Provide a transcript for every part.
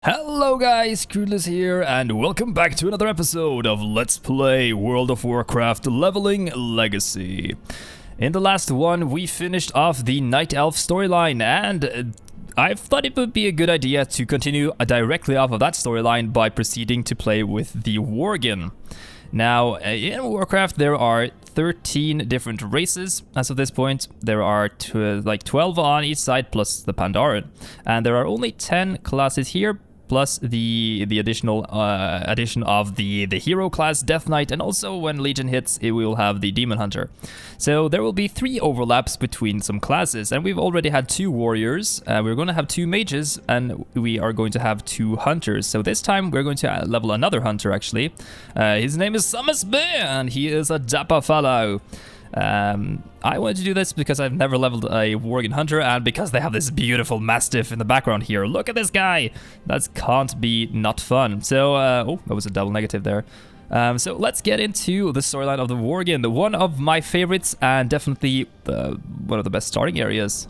Hello guys, Gilneas here, and welcome back to another episode of Let's Play World of Warcraft Leveling Legacy. In the last one, we finished off the Night Elf storyline, and I thought it would be a good idea to continue directly off of that storyline by proceeding to play with the Worgen. Now, in Warcraft, there are 13 different races as of this point. There are 12 on each side, plus the Pandaren. And there are only 10 classes here, plus the additional addition of the hero class Death Knight, and also when Legion hits, we will have the Demon Hunter. So there will be 3 overlaps between some classes, and we've already had 2 warriors. We're going to have 2 mages, and we are going to have 2 hunters. So this time we're going to level another hunter actually. His name is Summersby, and he is a dapper fellow. I wanted to do this because I've never leveled a Worgen Hunter, and because they have this beautiful Mastiff in the background here. Look at this guy! That can't be not fun. So, oh, that was a double negative there. So let's get into the storyline of the Worgen, one of my favorites and definitely one of the best starting areas.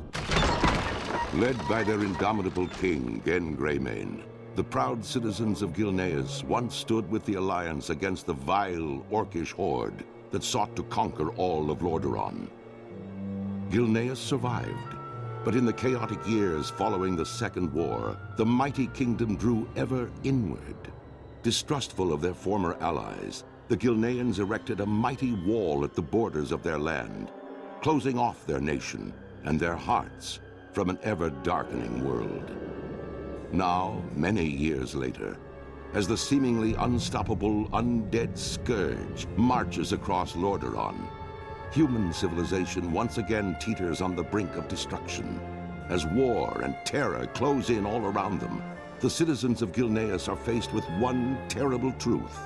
Led by their indomitable king, Gen Greymane, the proud citizens of Gilneas once stood with the Alliance against the vile, orcish horde that sought to conquer all of Lordaeron. Gilneas survived, but in the chaotic years following the Second War, the mighty kingdom drew ever inward. Distrustful of their former allies, the Gilneans erected a mighty wall at the borders of their land, closing off their nation and their hearts from an ever-darkening world. Now, many years later, as the seemingly unstoppable undead scourge marches across Lordaeron, human civilization once again teeters on the brink of destruction. As war and terror close in all around them, the citizens of Gilneas are faced with one terrible truth.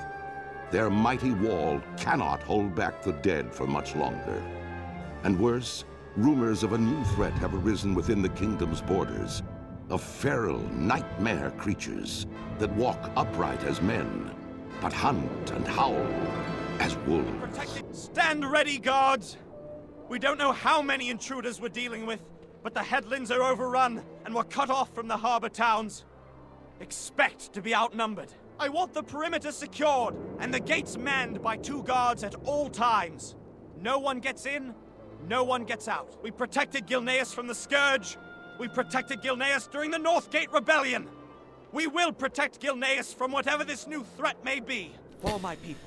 Their mighty wall cannot hold back the dead for much longer. And worse, rumors of a new threat have arisen within the kingdom's borders, of feral nightmare creatures that walk upright as men, but hunt and howl as wolves. Stand ready, guards! We don't know how many intruders we're dealing with, but the headlands are overrun and we're cut off from the harbor towns. Expect to be outnumbered. I want the perimeter secured and the gates manned by 2 guards at all times. No one gets in, no one gets out. We protected Gilneas from the Scourge. We protected Gilneas during the Northgate Rebellion. We will protect Gilneas from whatever this new threat may be for my people.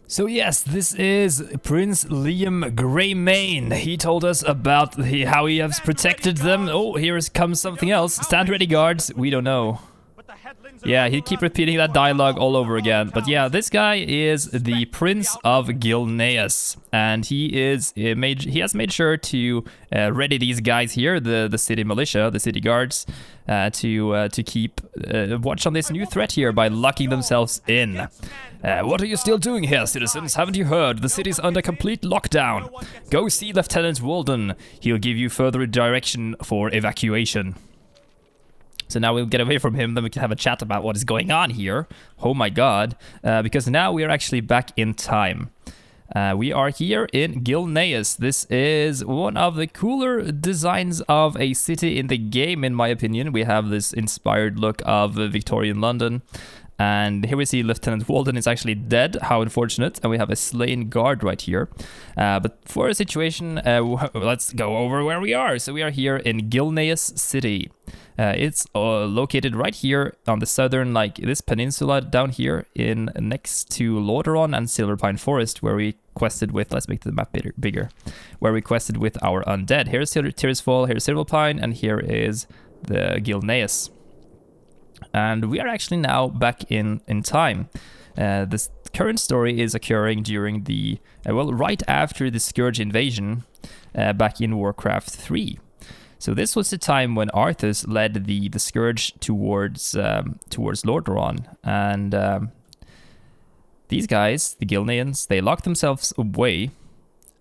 So yes, this is Prince Liam Greymane. He told us about how he has protected them. Oh, here comes something else. Stand ready, guards. We don't know. Yeah, he'd keep repeating that dialogue all over again. But yeah, this guy is the Prince of Gilneas, and he has made sure to ready these guys here, the city militia, the city guards, to keep watch on this new threat here by locking themselves in. What are you still doing here, citizens? Haven't you heard? The city's under complete lockdown. Go see Lieutenant Walden. He'll give you further direction for evacuation. So now we'll get away from him, then we can have a chat about what is going on here. Oh my god. Because now we are actually back in time. We are here in Gilneas. This is one of the cooler designs of a city in the game, in my opinion. We have this inspired look of Victorian London. And here we see Lieutenant Walden is actually dead. How unfortunate. And we have a slain guard right here. But for a situation, let's go over where we are. So we are here in Gilneas City. It's located right here on the southern, this peninsula down here, next to Lordaeron and Silverpine Forest, where we quested with. Let's make the map bigger. Where we quested with our undead. Here's Tirisfal, here's Silverpine, and here is the Gilneas. And we are actually now back in time. This current story is occurring during the right after the Scourge invasion, back in Warcraft 3. So this was the time when Arthas led the Scourge towards Lordaeron, and these guys, the Gilneans, they locked themselves away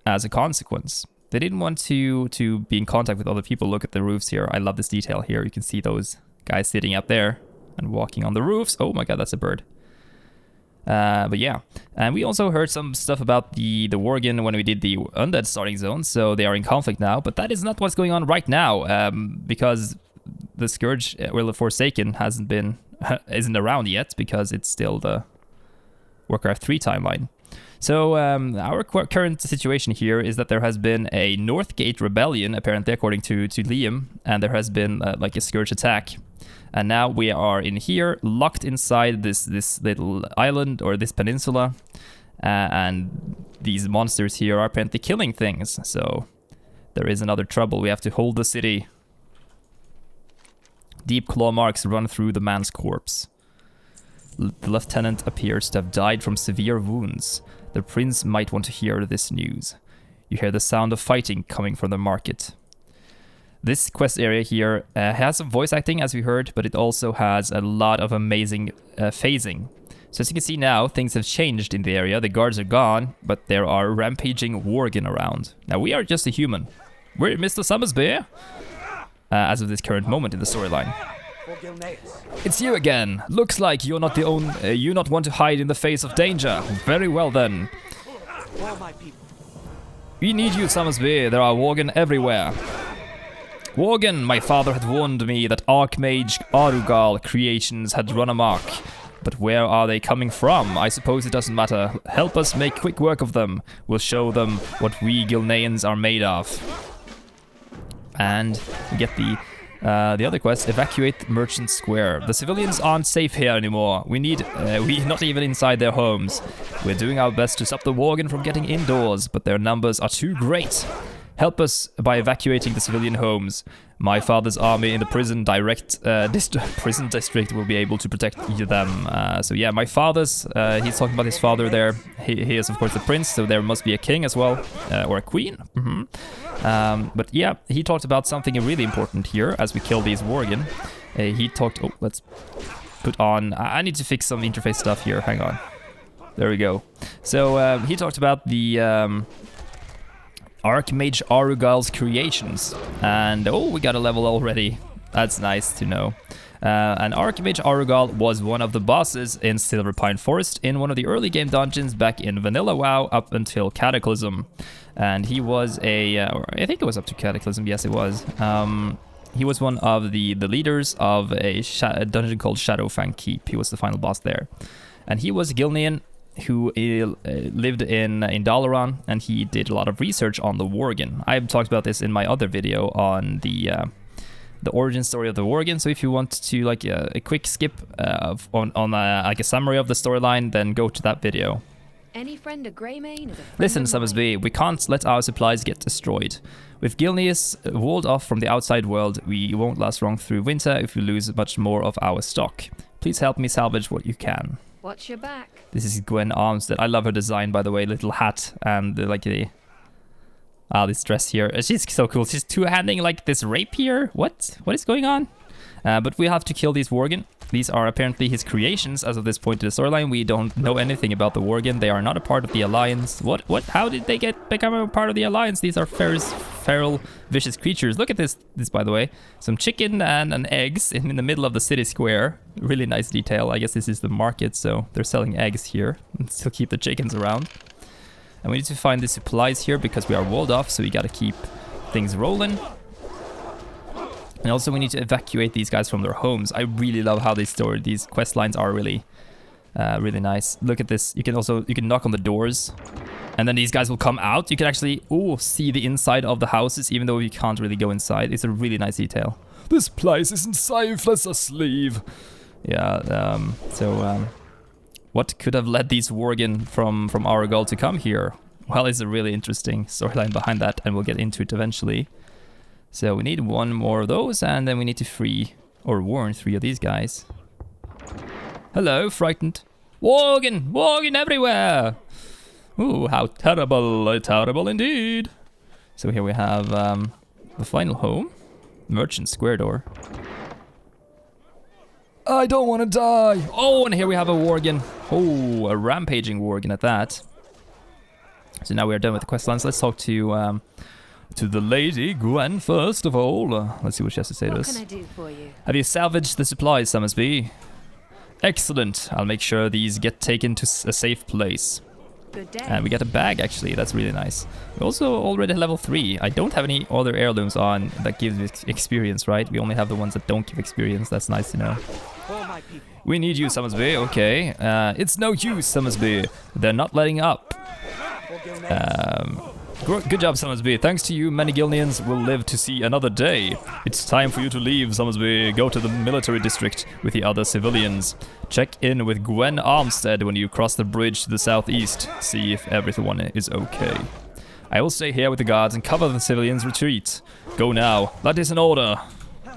as a consequence. They didn't want to be in contact with other people. Look at the roofs here. I love this detail here. You can see those guys sitting up there and walking on the roofs. Oh my god, that's a bird. But yeah, and we also heard some stuff about the Worgen when we did the Undead starting zone, so they are in conflict now, but that is not what's going on right now, because the Scourge, well, the Forsaken hasn't been isn't around yet because it's still the Warcraft 3 timeline. So our current situation here is that there has been a Northgate rebellion, apparently, according to Liam, and there has been like a scourge attack. And now we are in here, locked inside this little island or this peninsula, and these monsters here are apparently killing things. So there is another trouble. We have to hold the city. Deep claw marks run through the man's corpse. The lieutenant appears to have died from severe wounds. The prince might want to hear this news. You hear the sound of fighting coming from the market. This quest area here has some voice acting, as we heard, but it also has a lot of amazing phasing. So as you can see now, things have changed in the area. The guards are gone, but there are rampaging Worgen around. Now, we are just a human. We're Mr. Summersby, as of this current moment in the storyline. It's you again. Looks like you're not the only. You not want to hide in the face of danger. Very well then. We need you, Summersby. There are Worgen everywhere. Worgen, my father had warned me that Archmage Arugal creations had run amok. But where are they coming from? I suppose it doesn't matter. Help us make quick work of them. We'll show them what we Gilneans are made of. And we get the other quest, evacuate Merchant Square. The civilians aren't safe here anymore. We not even inside their homes. We're doing our best to stop the Worgen from getting indoors, but their numbers are too great. Help us by evacuating the civilian homes. My father's army in the prison district will be able to protect them. So yeah, my father's, he's talking about his father there. He is of course the prince, so there must be a king as well, or a queen. But yeah, he talked about something really important here as we kill these Worgen. He talked, let's put on, I need to fix some interface stuff here, hang on. There we go. So he talked about the Archmage Arugal's creations, and we got a level already. That's nice to know. And Archmage Arugal was one of the bosses in Silver Pine Forest in one of the early game dungeons back in Vanilla WoW up until Cataclysm. And he was I think it was up to Cataclysm, yes it was. He was one of the leaders of a dungeon called Shadowfang Keep. He was the final boss there. And he was a Gilnean who lived in Dalaran, and he did a lot of research on the Worgen. I've talked about this in my other video on the origin story of the Worgen. So if you want to like a quick skip on like a summary of the storyline, then go to that video. Any friend of Greymane is a friend. Listen, Summersby, we can't let our supplies get destroyed. With Gilneas walled off from the outside world, we won't last long through winter if we lose much more of our stock. Please help me salvage what you can. Watch your back. This is Gwen Armstead. I love her design, by the way. Little hat and this dress here. She's so cool. She's two-handing like this rapier. What is going on? But we have to kill these Worgen. These are apparently his creations as of this point in the storyline. We don't know anything about the Worgen. They are not a part of the Alliance. What? How did they become a part of the Alliance? These are feral, vicious creatures. Look at this, by the way. Some chicken and eggs in the middle of the city square. Really nice detail. I guess this is the market, so they're selling eggs here. And still keep the chickens around. And we need to find the supplies here because we are walled off, so we gotta keep things rolling. And also we need to evacuate these guys from their homes. I really love how these quest lines are really nice. Look at this. You can knock on the doors and then these guys will come out. You can actually see the inside of the houses even though you can't really go inside. It's a really nice detail. This place isn't safe. Let's just leave. Yeah, what could have led these Worgen from Arugal to come here? Well, it's a really interesting storyline behind that, and we'll get into it eventually. So we need one more of those, and then we need to warn 3 of these guys. Hello, frightened. Worgen everywhere! Ooh, how terrible indeed. So here we have the final home, Merchant Square door. I don't want to die. Oh, and here we have a Worgen. Oh, a rampaging Worgen at that. So now we are done with the quest lines. Let's talk to the lady Gwen first of all. Let's see what she has to say to us. What can I do for you? Have you salvaged the supplies, Summersby? Excellent. I'll make sure these get taken to a safe place. Good day. And we get a bag, actually. That's really nice. We also already level 3. I don't have any other heirlooms on that gives experience, right? We only have the ones that don't give experience. That's nice to know. my people. We need you, Summersby. Okay. It's no use, Summersby. They're not letting up. Good job, Summersby. Thanks to you, many Gilneans will live to see another day. It's time for you to leave, Summersby. Go to the military district with the other civilians. Check in with Gwen Armstead when you cross the bridge to the southeast. See if everyone is okay. I will stay here with the guards and cover the civilians' retreat. Go now. That is an order.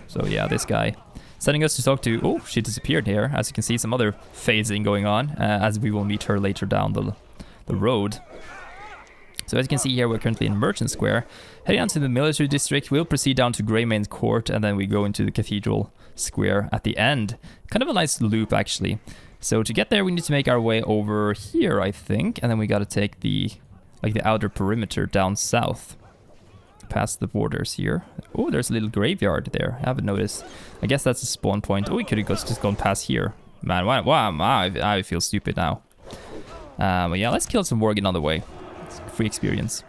So yeah, this guy sending us to talk to... Oh, she disappeared here. As you can see, some other phasing going on, as we will meet her later down the road. So as you can see here, we're currently in Merchant Square. Heading on to the military district, we'll proceed down to Greymane's court, and then we go into the Cathedral Square at the end. Kind of a nice loop, actually. So to get there, we need to make our way over here, I think, and then we gotta take the outer perimeter down south. Past the borders here. Oh, there's a little graveyard there. I haven't noticed. I guess that's a spawn point. Oh, we could have just gone past here. Man, wow, I feel stupid now. But yeah, let's kill some Worgen on the way. It's free experience.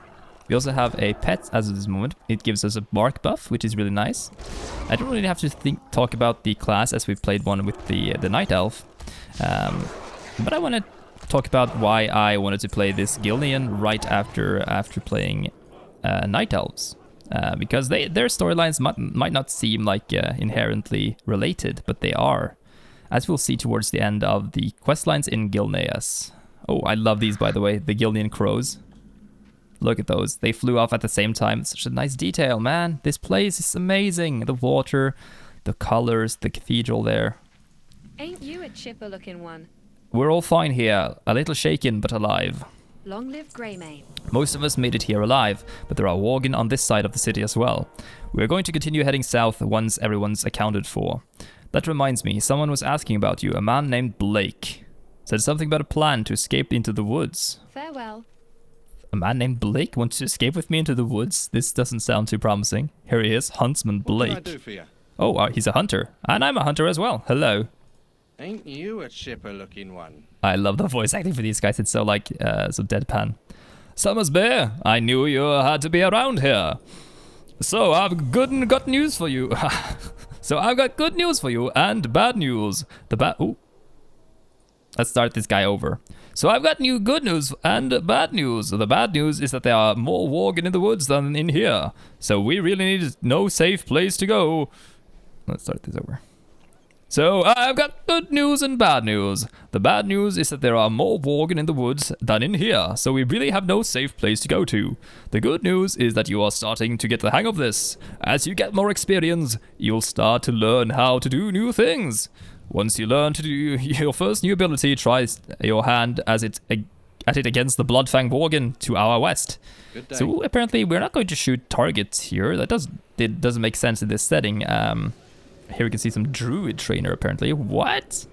We also have a pet as of this moment. It gives us a bark buff, which is really nice. I don't really have to talk about the class as we've played one with the Night Elf. But I want to talk about why I wanted to play this Gilnean right after playing Night Elves. Because their storylines might not seem like inherently related, but they are. As we'll see towards the end of the questlines in Gilneas. Oh, I love these, by the way, the Gilnean crows. Look at those. They flew off at the same time. It's such a nice detail, man. This place is amazing. The water, the colors, the cathedral there. Ain't you a chipper looking one? We're all fine here. A little shaken, but alive. Long live Greymane. Most of us made it here alive, but there are Worgen on this side of the city as well. We're going to continue heading south once everyone's accounted for. That reminds me, someone was asking about you. A man named Blake. Said something about a plan to escape into the woods. Farewell. A man named Blake wants to escape with me into the woods? This doesn't sound too promising. Here he is, Huntsman Blake. What can I do for you? Oh, he's a hunter. And I'm a hunter as well. Hello. Ain't you a chipper-looking one? I love the voice acting for these guys. It's so like, so deadpan. Summersby, I knew you had to be around here. So I've got news for you. So I've got good news for you and bad news. Ooh. Let's start this guy over. So I've got good news and bad news. The bad news is that there are more Worgen in the woods than in here. So we really need no safe place to go. Let's start this over. So I've got good news and bad news. The bad news is that there are more Worgen in the woods than in here. So we really have no safe place to go to. The good news is that you are starting to get the hang of this. As you get more experience, you'll start to learn how to do new things. Once you learn to do your first new ability, try your hand at it against the Bloodfang Worgen to our west. So apparently we're not going to shoot targets here. It doesn't make sense in this setting. Here we can see some druid trainer apparently. What?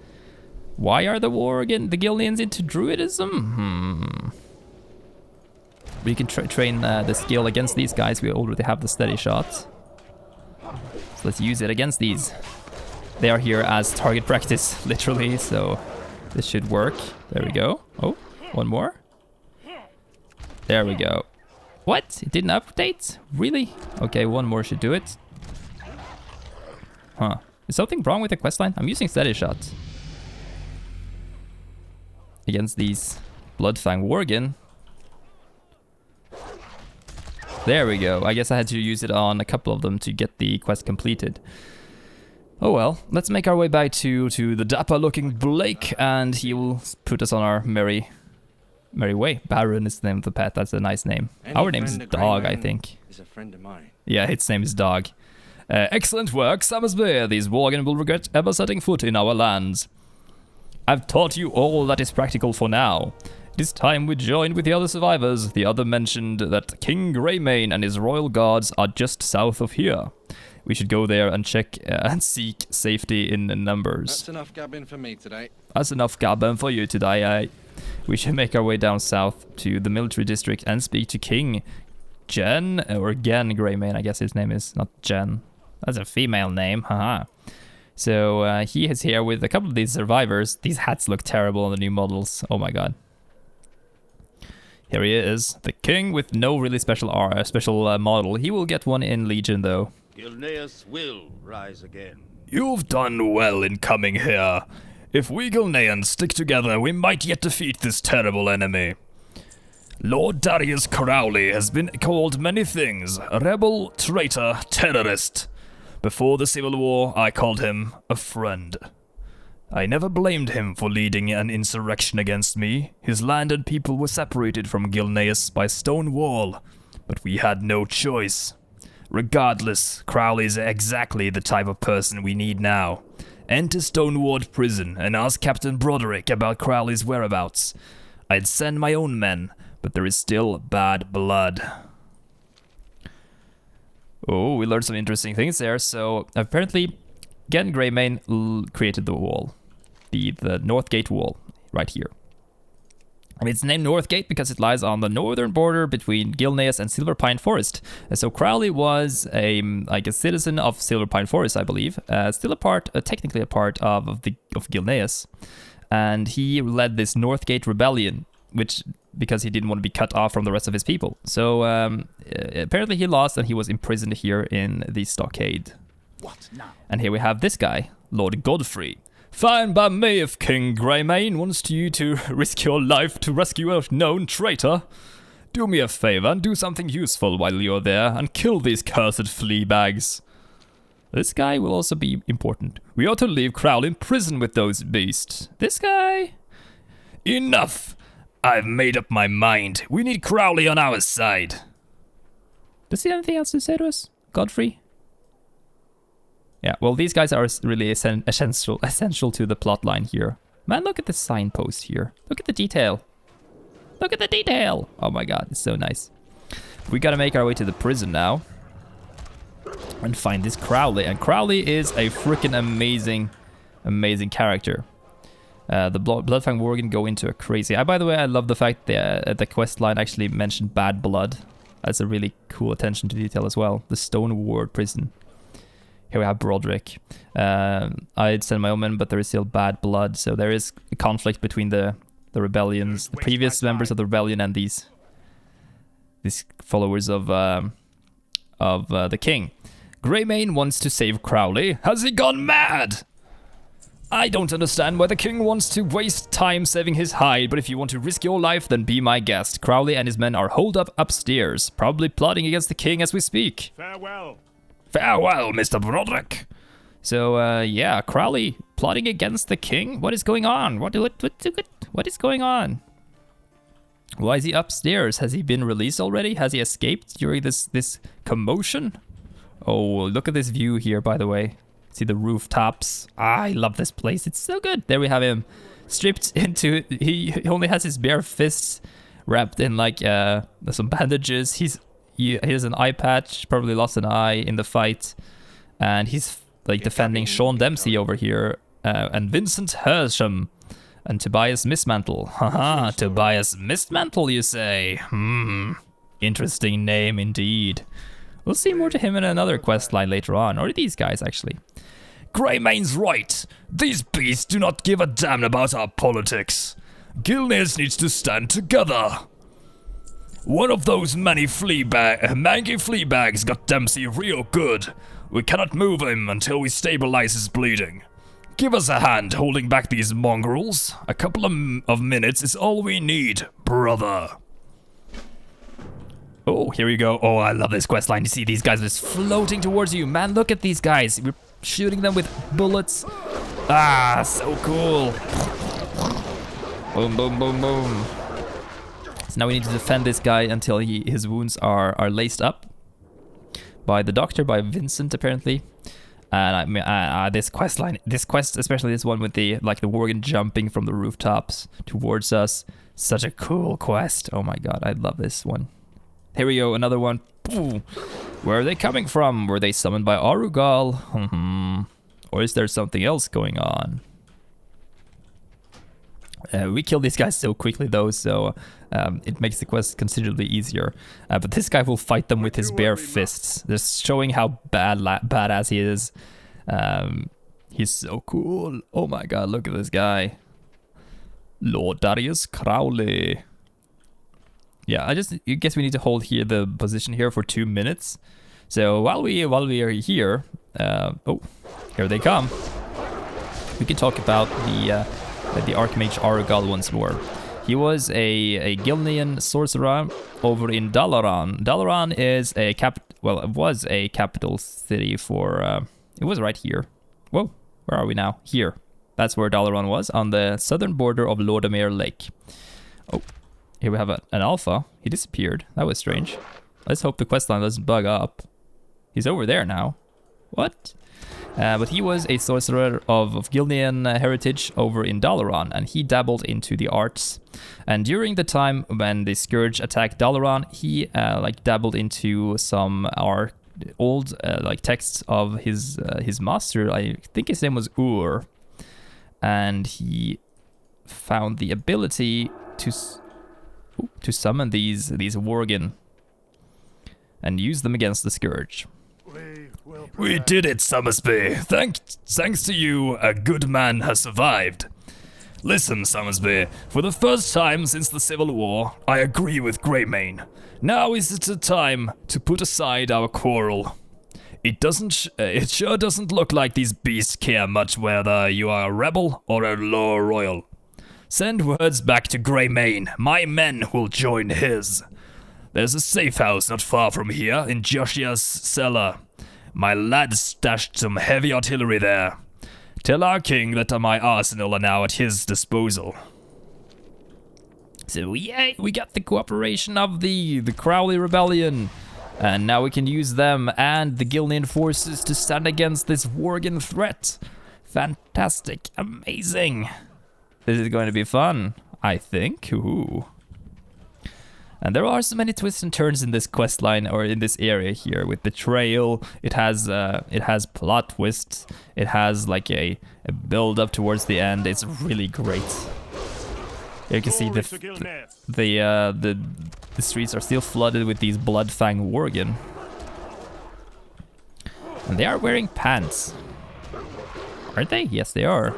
Why are the Gilneans into druidism? We can train the skill against these guys. We already have the steady shot. So let's use it against these. They are here as target practice, literally, so this should work. There we go. Oh, one more. There we go. What? It didn't update? Really? Okay, one more should do it. Huh. Is something wrong with the questline? I'm using steady shot against these Bloodfang Worgen. There we go. I guess I had to use it on a couple of them to get the quest completed. Oh well, let's make our way back to the dapper-looking Blake, and he will put us on our merry way. Baron is the name of the pet. That's a nice name. Our name's Dog, I think. Is a friend of mine. Yeah, its name is Dog. Excellent work, Summersby. These Worgen will regret ever setting foot in our lands. I've taught you all that is practical for now. It is time we joined with the other survivors. The other mentioned that King Greymane and his royal guards are just south of here. We should go there and check and seek safety in numbers. That's enough gabbing for me today. That's enough gabbing for you today. We should make our way down south to the military district and speak to King Gen Greymane. I guess his name is not Jen. That's a female name, haha. So he is here with a couple of these survivors. These hats look terrible on the new models. Oh my god. Here he is, the king with no really special model. He will get one in Legion though. Gilneas will rise again. You've done well in coming here. If we Gilneans stick together, we might yet defeat this terrible enemy. Lord Darius Crowley has been called many things: rebel, traitor, terrorist. Before the Civil War, I called him a friend. I never blamed him for leading an insurrection against me. His land and people were separated from Gilneas by stone wall, but we had no choice. Regardless, Crowley is exactly the type of person we need now. Enter Stoneward Prison and ask Captain Broderick about Crowley's whereabouts. I'd send my own men, but there is still bad blood. Oh, we learned some interesting things there. So apparently, Gen Greymane created the wall, the Northgate wall, right here. And it's named Northgate because it lies on the northern border between Gilneas and Silverpine Forest. So Crowley was a citizen of Silverpine Forest, I believe, still technically a part of Gilneas, and he led this Northgate rebellion, because he didn't want to be cut off from the rest of his people. So apparently he lost, and he was imprisoned here in the stockade. What now? And here we have this guy, Lord Godfrey. Fine by me if King Greymane wants you to risk your life to rescue a known traitor. Do me a favor and do something useful while you're there, and kill these cursed flea bags. This guy will also be important. We ought to leave Crowley in prison with those beasts. This guy? Enough! I've made up my mind. We need Crowley on our side. Does he have anything else to say to us, Godfrey? Yeah, well, these guys are really essential to the plot line here. Man, look at the signpost here. Look at the detail. Look at the detail. Oh my god, it's so nice. We gotta make our way to the prison now and find this Crowley. And Crowley is a freaking amazing character. The Bloodfang Worgen go into a crazy... by the way, I love the fact that the quest line actually mentioned bad blood. That's a really cool attention to detail as well. The Stone Ward prison. Here we have Broderick. I'd send my own men, but there is still bad blood, so there is a conflict between the rebellions, the previous members of the rebellion, and these followers of the king. Greymane wants to save Crowley. Has he gone mad? I don't understand why the king wants to waste time saving his hide, but if you want to risk your life, then be my guest. Crowley and his men are holed up upstairs, probably plotting against the king as we speak. Farewell. Farewell, Mr. Broderick. So, yeah, Crowley plotting against the king? What is going on? What is going on? Why is he upstairs? Has he been released already? Has he escaped during this commotion? Oh, look at this view here, by the way. See the rooftops. I love this place. It's so good. There we have him stripped into... He only has his bare fists wrapped in, like, some bandages. He has an eye patch, probably lost an eye in the fight, and he's like defending Sean Dempsey over here, and Vincent Hersham, and Tobias Mistmantle. Haha, Tobias Mistmantle, you say? Interesting name indeed. We'll see more to him in another quest line later on, or these guys actually. Greymane's right. These beasts do not give a damn about our politics. Gilneas needs to stand together. One of those mangy flea bags got Dempsey real good. We cannot move him until we stabilize his bleeding. Give us a hand holding back these mongrels. A couple of minutes is all we need, brother. Oh, here we go. Oh, I love this questline. You see these guys just floating towards you. Man, look at these guys. We're shooting them with bullets. Ah, so cool. Boom, boom, boom, boom. So now we need to defend this guy until his wounds are laced up by the doctor, by Vincent apparently. And I mean, this quest, especially this one with the Worgen jumping from the rooftops towards us, such a cool quest. Oh my god, I love this one. Here we go, another one. Ooh. Where are they coming from? Were they summoned by Arugal? Or is there something else going on? We kill these guys so quickly though, so it makes the quest considerably easier. But this guy will fight them with his bare fists, just showing how badass he is. He's so cool. Oh my god, look at this guy. Lord Darius Crowley. Yeah, I guess we need to hold here the position here for 2 minutes. So while we are here, Oh, here they come. We can talk about the Archmage Arugal once more. He was a Gilnean sorcerer over in Dalaran. Dalaran is it was a capital city for, it was right here. Whoa, where are we now? Here. That's where Dalaran was, on the southern border of Lordamere Lake. Oh, here we have an alpha. He disappeared. That was strange. Let's hope the questline doesn't bug up. He's over there now. What? But he was a sorcerer of Gilnean heritage over in Dalaran, and he dabbled into the arts. And during the time when the Scourge attacked Dalaran, he dabbled into some old texts of his master. I think his name was Ur, and he found the ability to summon these Worgen and use them against the Scourge. We did it, Summersby. Thanks to you, a good man has survived. Listen, Summersby, for the first time since the Civil War, I agree with Greymane. Now is the time to put aside our quarrel. It sure doesn't look like these beasts care much whether you are a rebel or a lower royal. Send words back to Greymane. My men will join his. There's a safe house not far from here in Joshia's cellar. My lads stashed some heavy artillery there. Tell our king that my arsenal are now at his disposal. So yay, we got the cooperation of the Crowley Rebellion. And now we can use them and the Gilnean forces to stand against this Worgen threat. Fantastic, amazing. This is going to be fun, I think. Ooh. And there are so many twists and turns in this quest line, or in this area here, with betrayal. It has plot twists. It has like a build up towards the end. It's really great. Here you can see the streets are still flooded with these Bloodfang Worgen, and they are wearing pants. Aren't they? Yes, they are.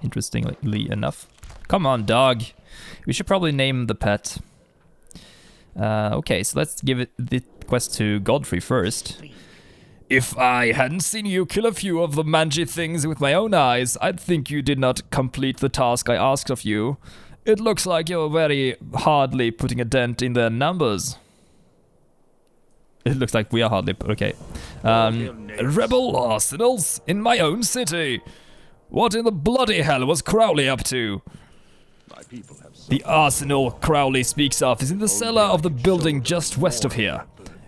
Interestingly enough. Come on, dog. We should probably name the pet. Okay, so let's give it the quest to Godfrey first. If I hadn't seen you kill a few of the mangy things with my own eyes, I'd think you did not complete the task I asked of you. It looks like you're very hardly putting a dent in their numbers. It looks like we are hardly... Okay. Rebel arsenals in my own city. What in the bloody hell was Crowley up to? The arsenal Crowley speaks of is in the cellar of the building just west of here.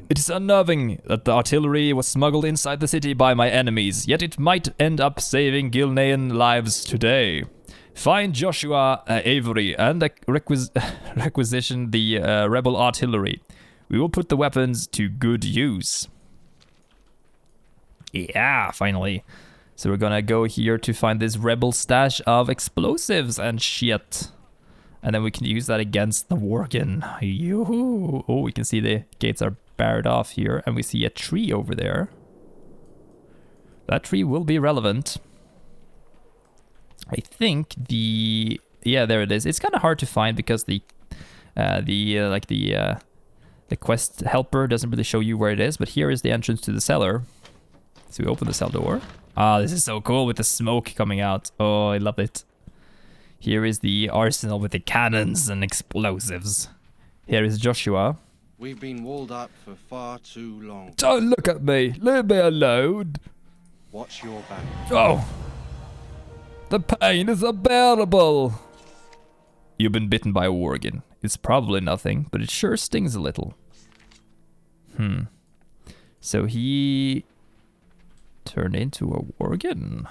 It is unnerving that the artillery was smuggled inside the city by my enemies, yet it might end up saving Gilnean lives today. Find Joshua Avery and requisition the rebel artillery. We will put the weapons to good use. Yeah, finally. So we're gonna go here to find this rebel stash of explosives and shit. And then we can use that against the Worgen. Yoo-hoo. Oh, we can see the gates are barred off here, and we see a tree over there. That tree will be relevant. I think yeah, there it is. It's kind of hard to find because the quest helper doesn't really show you where it is, but here is the entrance to the cellar. So we open the cell door. Ah, this is so cool with the smoke coming out. Oh, I love it. Here is the arsenal with the cannons and explosives. Here is Joshua. We've been walled up for far too long. Don't look at me. Leave me alone. Watch your back. Oh. The pain is unbearable. You've been bitten by a Worgen. It's probably nothing, but it sure stings a little. So he turned into a Worgen.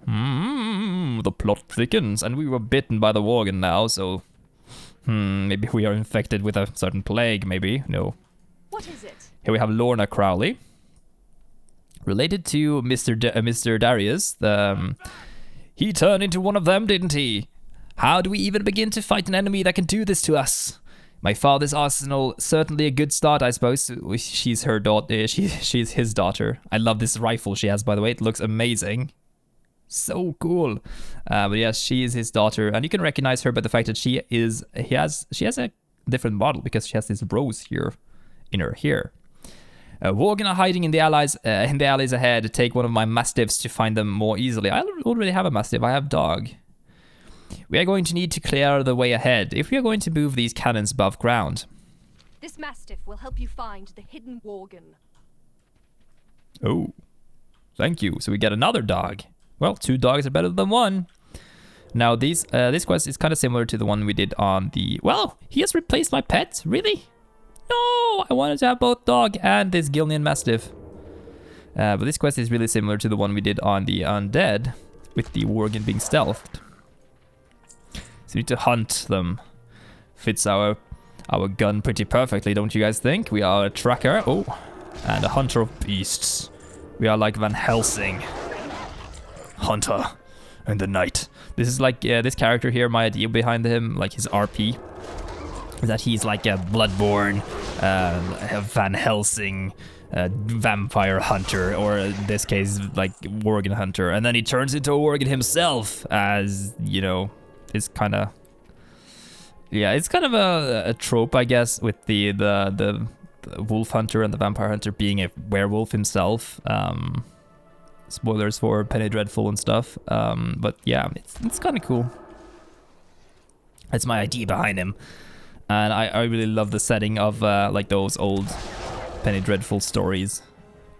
The plot thickens, and we were bitten by the Worgen now, so... maybe we are infected with a certain plague, maybe? No. What is it? Here we have Lorna Crowley. Related to Mr. Darius. He turned into one of them, didn't he? How do we even begin to fight an enemy that can do this to us? My father's arsenal, certainly a good start, I suppose. She's her daughter. She's his daughter. I love this rifle she has, by the way. It looks amazing. So cool. But yes, she is his daughter, and you can recognize her by the fact that she has a different model because she has this rose here in her hair. Worgen are hiding in the alleys ahead. Take one of my mastiffs to find them more easily. I already have a mastiff. I have dog. We are going to need to clear the way ahead if we are going to move these cannons above ground. This mastiff will help you find the hidden Worgen. Oh, thank you. So we get another dog. Well, 2 dogs are better than 1. Now, this quest is kind of similar to the one we did on the... Well, he has replaced my pet? Really? No, I wanted to have both dog and this Gilnean mastiff. But this quest is really similar to the one we did on the undead, with the Worgen being stealthed. So we need to hunt them. Fits our gun pretty perfectly, don't you guys think? We are a tracker, and a hunter of beasts. We are like Van Helsing. Hunter in the night. This is like this character here, my idea behind him, like his RP, is that he's like a Bloodborne, a Van Helsing, vampire hunter, or in this case, like Worgen hunter, and then he turns into a Worgen himself, as you know, it's kind of, yeah, it's kind of a trope, I guess, with the wolf hunter and the vampire hunter being a werewolf himself. Spoilers for Penny Dreadful and stuff, but yeah, it's kind of cool. That's my idea behind him, and I really love the setting of like those old Penny Dreadful stories.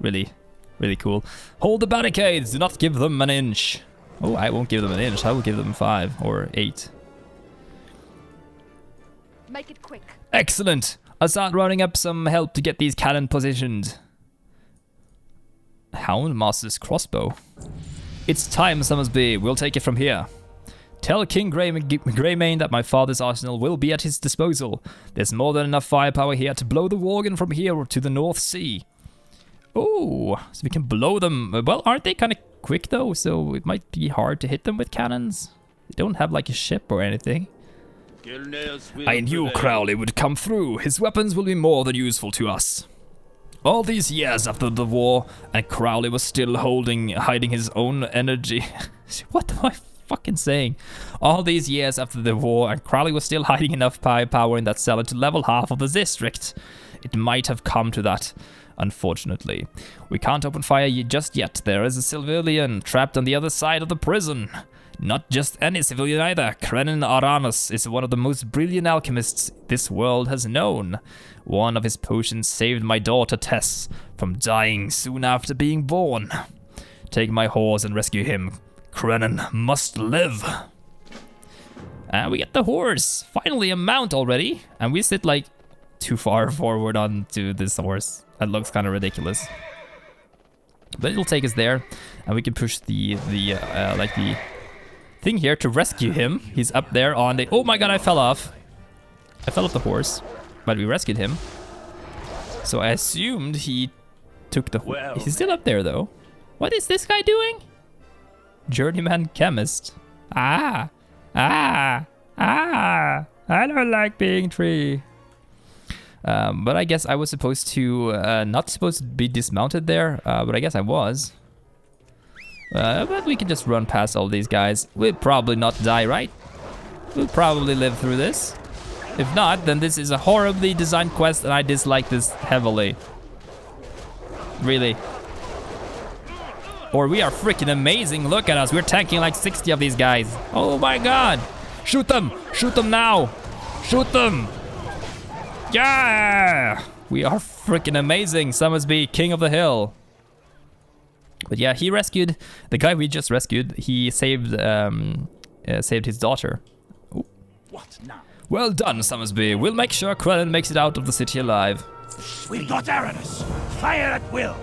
Really, really cool. Hold the barricades, do not give them an inch. Oh, I won't give them an inch, I will give them 5 or 8. Make it quick. Excellent! I'll start running up some help to get these cannon positioned. Houndmaster's crossbow. It's time, Summersby. We'll take it from here. Tell King Greymane that my father's arsenal will be at his disposal. There's more than enough firepower here to blow the Worgen from here to the North Sea. Oh, so we can blow them. Well, aren't they kind of quick though? So it might be hard to hit them with cannons. They don't have like a ship or anything. I knew Crowley would come through. His weapons will be more than useful to us. All these years after the war, and Crowley was still hiding his own energy. What am I fucking saying? All these years after the war, and Crowley was still hiding enough firepower in that cellar to level half of the district. It might have come to that, unfortunately. We can't open fire just yet. There is a civilian trapped on the other side of the prison. Not just any civilian either. Krenin Aranus is one of the most brilliant alchemists this world has known. One of his potions saved my daughter Tess from dying soon after being born. Take my horse and rescue him. Krenin must live. And we get the horse. Finally a mount already. And we sit like too far forward onto this horse. That looks kind of ridiculous. But it'll take us there. And we can push the thing here to rescue him. He's up there on the... Oh my god, I fell off. I fell off the horse. But we rescued him. So I assumed he took the... He's still up there though. What is this guy doing? Journeyman chemist. I don't like being tree. But I guess I was supposed to... not supposed to be dismounted there. But I guess I was. But we can just run past all these guys. We'll probably not die, right? We'll probably live through this. If not, then this is a horribly designed quest and I dislike this heavily. Really. Or we are freaking amazing. Look at us. We're tanking like 60 of these guys. Oh my god. Shoot them. Shoot them now. Shoot them. Yeah. We are freaking amazing. Summersby, king of the hill. But yeah, he rescued the guy we just rescued. He saved his daughter. Ooh. What now? Well done, Summersby. We'll make sure Krellin makes it out of the city alive. We've got Aranis. Fire at will.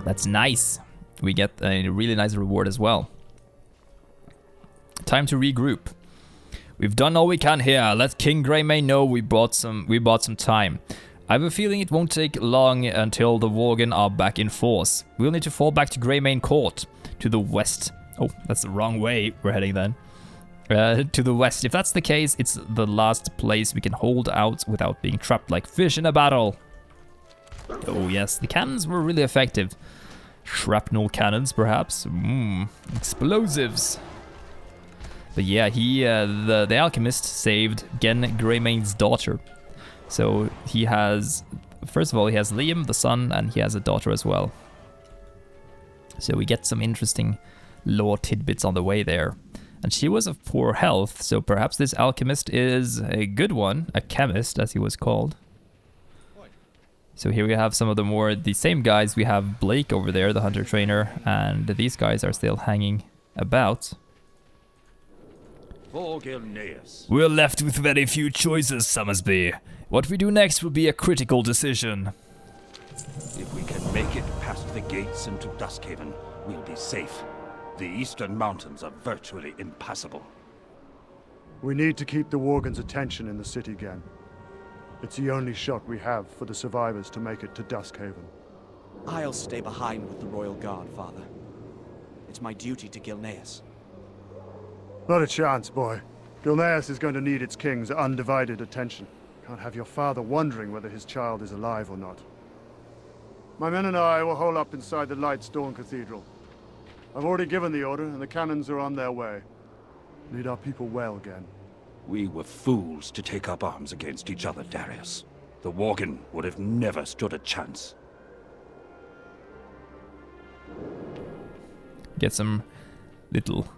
That's nice. We get a really nice reward as well. Time to regroup. We've done all we can here. Let King Greymane know we bought some time. I have a feeling it won't take long until the Worgen are back in force. We'll need to fall back to Greymane Court, to the west. Oh, that's the wrong way we're heading then. To the west. If that's the case, it's the last place we can hold out without being trapped like fish in a battle. Oh yes, the cannons were really effective. Shrapnel cannons, perhaps. Explosives. But yeah, the alchemist saved Gen Greymane's daughter. So he has, first of all, he has Liam, the son, and he has a daughter as well. So we get some interesting lore tidbits on the way there. And she was of poor health, so perhaps this alchemist is a good one, a chemist as he was called. So here we have some of the same guys. We have Blake over there, the hunter trainer, and these guys are still hanging about. For Gilneas. We're left with very few choices, Summersby. What we do next will be a critical decision. If we can make it past the gates into Duskhaven, we'll be safe. The eastern mountains are virtually impassable. We need to keep the Worgen's attention in the city again. It's the only shot we have for the survivors to make it to Duskhaven. I'll stay behind with the Royal Guard, Father. It's my duty to Gilneas. Not a chance, boy. Gilneas is going to need its king's undivided attention. Can't have your father wondering whether his child is alive or not. My men and I will hole up inside the Lightstone Cathedral. I've already given the order, and the cannons are on their way. Lead our people well, Gen. We were fools to take up arms against each other, Darius. The Worgen would have never stood a chance. Get some little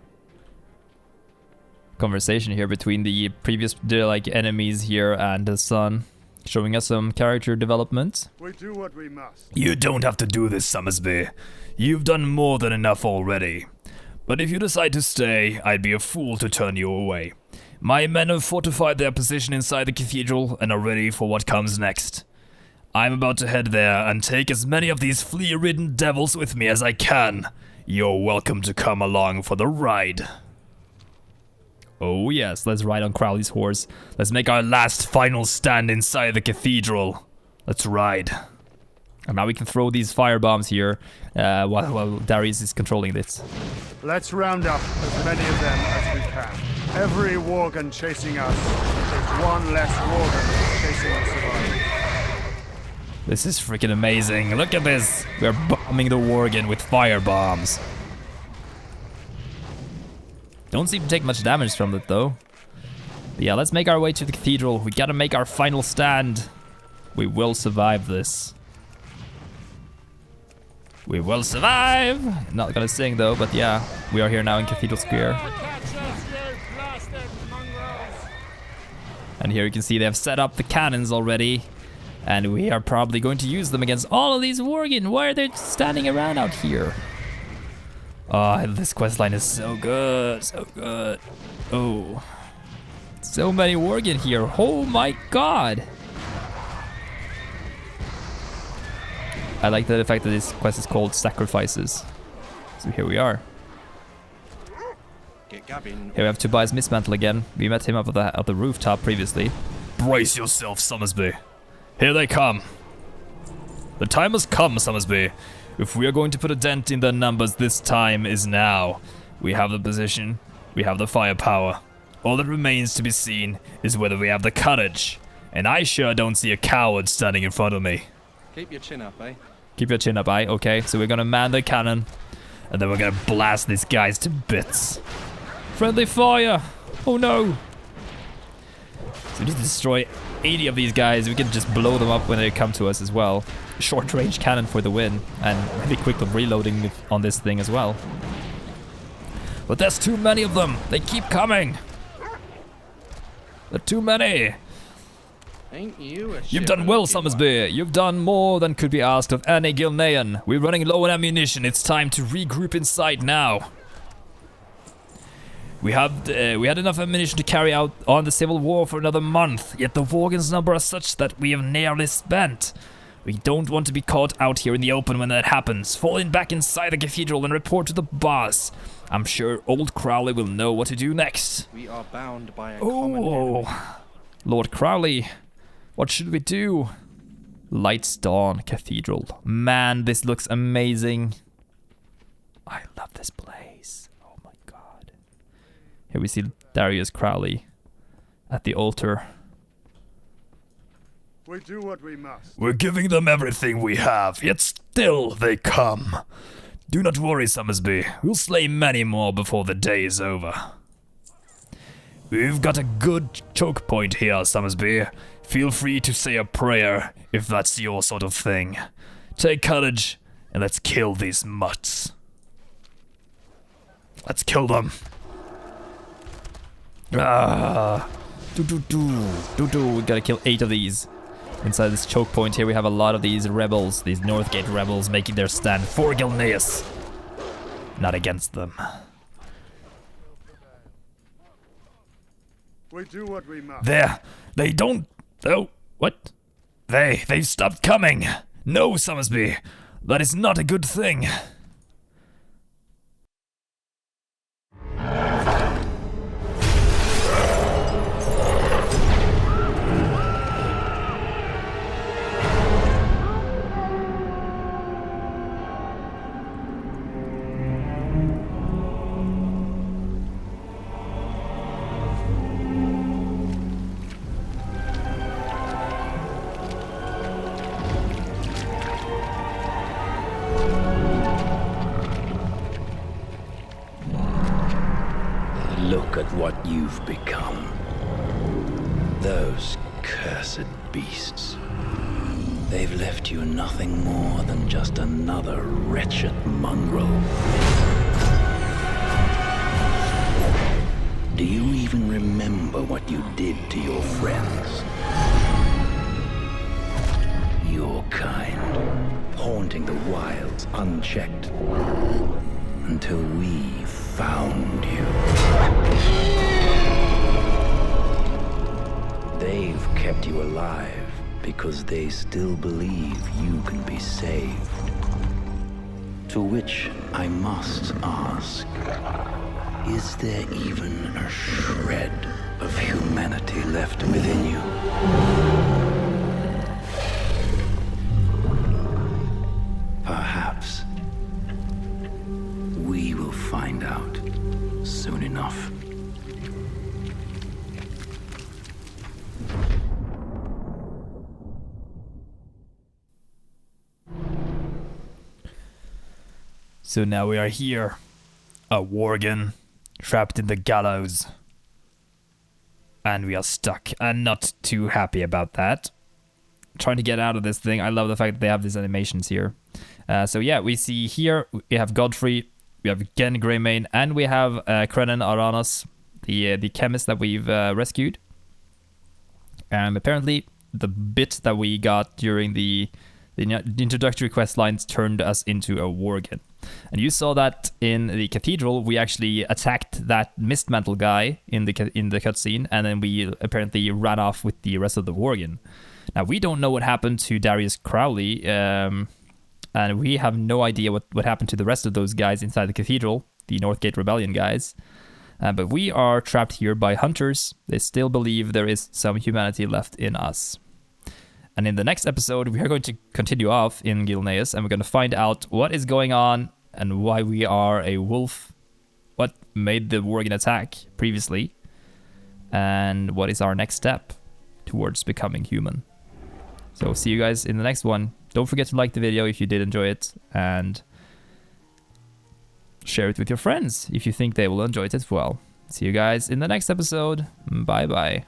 conversation here between the previous enemies here and the son, showing us some character development. We do what we must. You don't have to do this, Summersby. You've done more than enough already. But if you decide to stay, I'd be a fool to turn you away. My men have fortified their position inside the cathedral and are ready for what comes next. I'm about to head there and take as many of these flea-ridden devils with me as I can. You're welcome to come along for the ride. Oh yes, let's ride on Crowley's horse. Let's make our last final stand inside the cathedral. Let's ride. And now we can throw these fire bombs here while Darius is controlling this. Let's round up as many of them as we can. Every Worgen chasing us is one less Worgen chasing the survivors. This is freaking amazing. Look at this. We're bombing the Worgen with fire bombs. Don't seem to take much damage from it though. But yeah, let's make our way to the cathedral. We gotta make our final stand. We will survive this. We will survive! Not gonna sing though, but yeah, we are here now in Cathedral Square. And here you can see they have set up the cannons already. And we are probably going to use them against all of these Worgen. Why are they standing around out here? Oh, this questline is so good, so good. Oh, so many Worgen here. Oh my god. I like the fact that this quest is called Sacrifices. So here we are. Here we have Tobias Mistmantle again. We met him up at the rooftop previously. Brace yourself, Summersby. Here they come. The time has come, Summersby. If we are going to put a dent in their numbers, this time is now. We have the position, we have the firepower. All that remains to be seen is whether we have the courage. And I sure don't see a coward standing in front of me. Keep your chin up, eh? Keep your chin up, eh? Okay, so we're gonna man the cannon. And then we're gonna blast these guys to bits. Friendly fire! Oh no! So we need to destroy 80 of these guys. We can just blow them up when they come to us as well. Short range cannon for the win. And really quick reloading on this thing as well. But there's too many of them. They keep coming. There are too many. Ain't you a You've done well, Summersby. You've done more than could be asked of any Gilnean. We're running low on ammunition. It's time to regroup inside now. We had enough ammunition to carry out on the civil war for another month, yet the Worgen's number is such that we have nearly spent. We don't want to be caught out here in the open when that happens. Fall in back inside the cathedral and report to the boss. I'm sure old Crowley will know what to do next. We are bound by a common enemy. Lord Crowley, what should we do? Lightstone Cathedral. Man, this looks amazing. I love this place. Oh my god. Here we see Darius Crowley at the altar. We do what we must. We're giving them everything we have, yet still they come. Do not worry, Summersby. We'll slay many more before the day is over. We've got a good choke point here, Summersby. Feel free to say a prayer if that's your sort of thing. Take courage and let's kill these mutts. Let's kill them. Ah. We gotta kill 8 of these. Inside this choke point here we have a lot of these rebels, these Northgate rebels making their stand for Gilneas. Not against them. We do what we must. There. They don't... Oh, what? They've stopped coming. No, Summersby. That is not a good thing. Look at what you've become. Those cursed beasts. They've left you nothing more than just another wretched mongrel. Do you even remember what you did to your friends? Your kind, haunting the wilds unchecked, until we found you. They've kept you alive because they still believe you can be saved. To which I must ask, is there even a shred of humanity left within you? Perhaps we will find out soon enough. So now we are here, a Worgen, trapped in the gallows. And we are stuck, and not too happy about that. Trying to get out of this thing. I love the fact that they have these animations here. So yeah, we see here, we have Godfrey, we have Gen Greymane, and we have Krenan Aranas, the chemist that we've rescued. And apparently, the bit that we got during the introductory quest lines turned us into a Worgen. And you saw that in the cathedral, we actually attacked that mist mantle guy in the cutscene, and then we apparently ran off with the rest of the Worgen. Now, we don't know what happened to Darius Crowley, and we have no idea what happened to the rest of those guys inside the cathedral, the Northgate Rebellion guys. But we are trapped here by hunters. They still believe there is some humanity left in us. And in the next episode, we are going to continue off in Gilneas, and we're going to find out what is going on and why we are a wolf, what made the Worgen attack previously, and what is our next step towards becoming human. So see you guys in the next one. Don't forget to like the video if you did enjoy it, and share it with your friends if you think they will enjoy it as well. See you guys in the next episode. Bye bye.